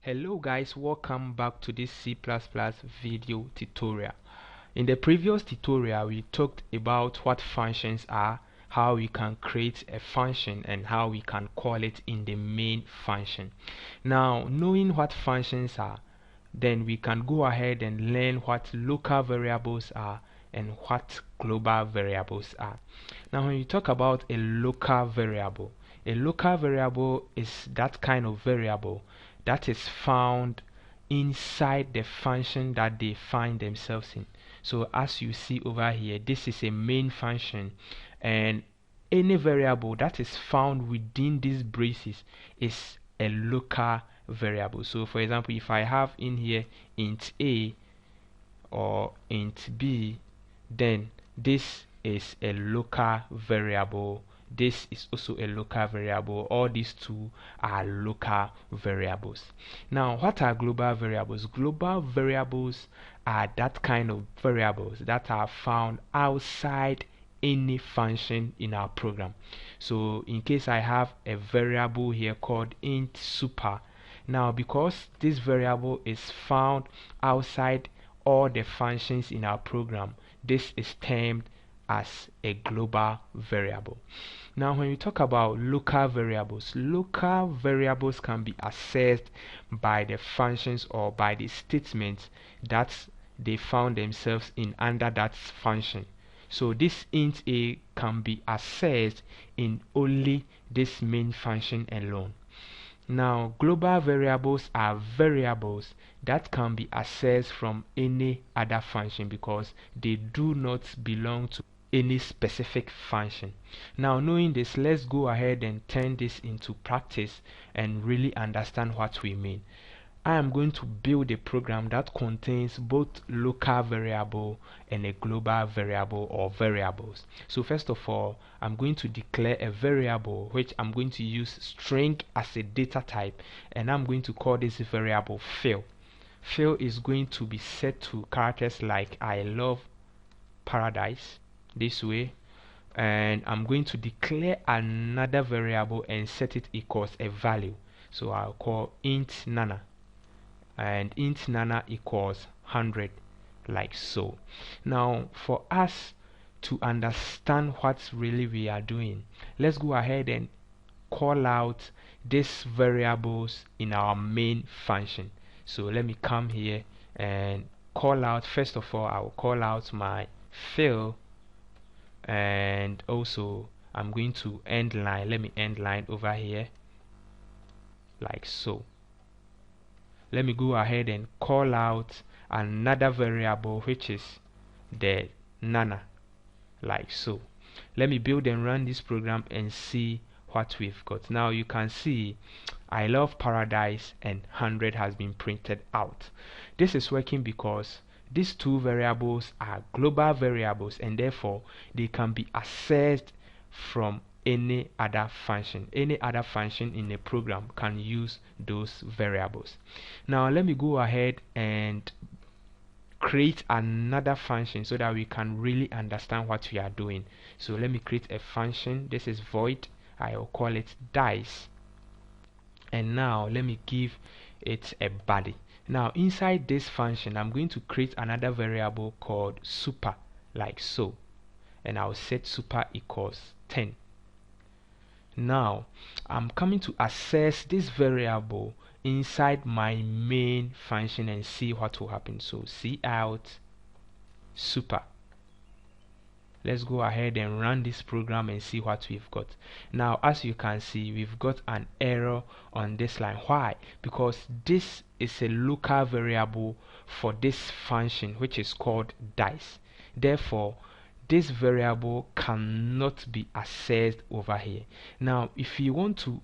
Hello guys, welcome back to this C++ video tutorial. In the previous tutorial we talked about what functions are, how we can create a function and how we can call it in the main function. Now knowing what functions are, then we can go ahead and learn what local variables are and what global variables are. Now when you talk about a local variable is that kind of variable that is found inside the function that they find themselves in. So as you see over here, this is a main function, and any variable that is found within these braces is a local variable. So for example, if I have in here int a or int b, then this is a local variable. This is also a local variable. All these two are local variables. Now what are global variables? Global variables are that kind of variables that are found outside any function in our program. So in case I have a variable here called int super, now because this variable is found outside all the functions in our program, this is termed as a global variable. Now when we talk about local variables can be accessed by the functions or by the statements that they found themselves in under that function. So this int a can be accessed in only this main function alone. Now global variables are variables that can be accessed from any other function because they do not belong to any specific function. Now knowing this, let's go ahead and turn this into practice and really understand what we mean. I am going to build a program that contains both local variable and a global variable or variables. So first of all, I'm going to declare a variable which I'm going to use string as a data type, and I'm going to call this variable fill. Fill is going to be set to characters like I love paradise, this way, and I'm going to declare another variable and set it equals a value. So I'll call int nana, and int nana equals 100, like so. Now for us to understand what really we are doing, let's go ahead and call out these variables in our main function. So let me come here and call out, first of all I will call out my fill, and also I'm going to end line. Let me end line over here, like so. Let me go ahead and call out another variable which is the nana, like so. Let me build and run this program and see what we've got. Now you can see I love paradise and 100 has been printed out. This is working because these two variables are global variables, and therefore they can be accessed from any other function. Any other function in a program can use those variables. Now let me go ahead and create another function so that we can really understand what we are doing. So let me create a function. This is void. I will call it dice, and now let me give it a body. Now inside this function I'm going to create another variable called super, like so, and I'll set super equals 10. Now I'm coming to access this variable inside my main function and see what will happen. So cout super. Let's go ahead and run this program and see what we've got. Now as you can see, we've got an error on this line. Why? Because this is a local variable for this function which is called dice. Therefore this variable cannot be accessed over here. Now if you want to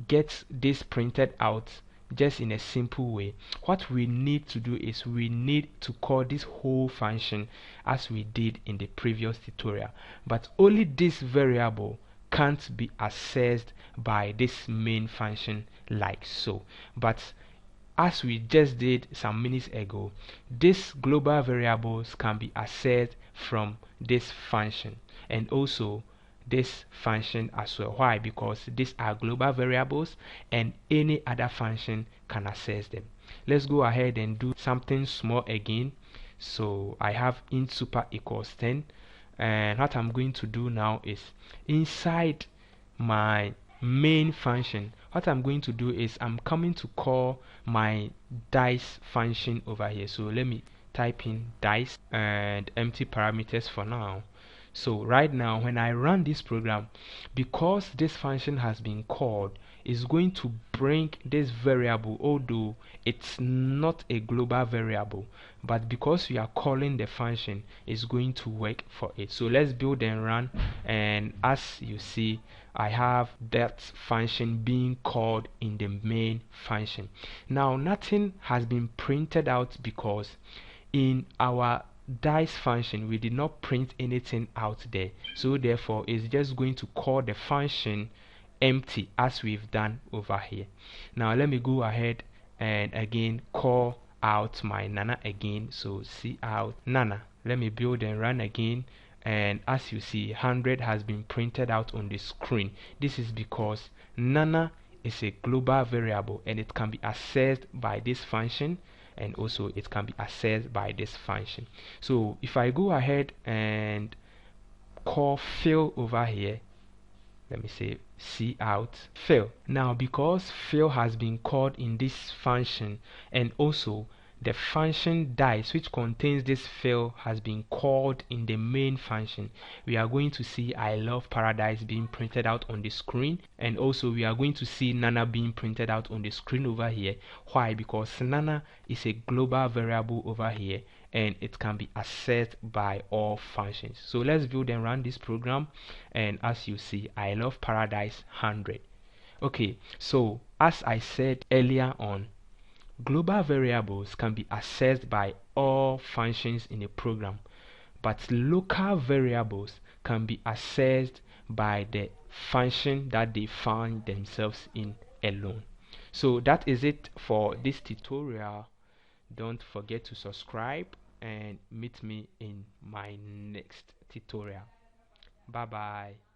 get this printed out just in a simple way, what we need to do is we need to call this whole function as we did in the previous tutorial, but only this variable can't be accessed by this main function, like so. But as we just did some minutes ago, these global variables can be accessed from this function, and also this function as well. Why? Because these are global variables and any other function can access them. Let's go ahead and do something small again. So I have int super equals 10, and what I'm going to do now is inside my main function, what I'm going to do is I'm coming to call my dice function over here. So let me type in dice and empty parameters for now. So right now when I run this program, because this function has been called, is going to bring this variable, although it's not a global variable, but because we are calling the function, it's going to work for it. So let's build and run, and as you see, I have that function being called in the main function. Now nothing has been printed out because in our dice function we did not print anything out there, so therefore it's just going to call the function empty as we've done over here. Now let me go ahead and again call out my nana again. So see out nana. Let me build and run again, and as you see 100 has been printed out on the screen. This is because nana is a global variable and it can be accessed by this function, and also it can be accessed by this function. So if I go ahead and call fill over here, let me say see out fill. Now because fill has been called in this function, and also the function dice which contains this fill has been called in the main function, we are going to see I love paradise being printed out on the screen, and also we are going to see nana being printed out on the screen over here. Why? Because nana is a global variable over here and it can be accessed by all functions. So let's build and run this program, and as you see I love paradise 100. Okay, so as I said earlier on, global variables can be accessed by all functions in a program, but local variables can be accessed by the function that they find themselves in alone. So that is it for this tutorial. Don't forget to subscribe and meet me in my next tutorial. Bye bye.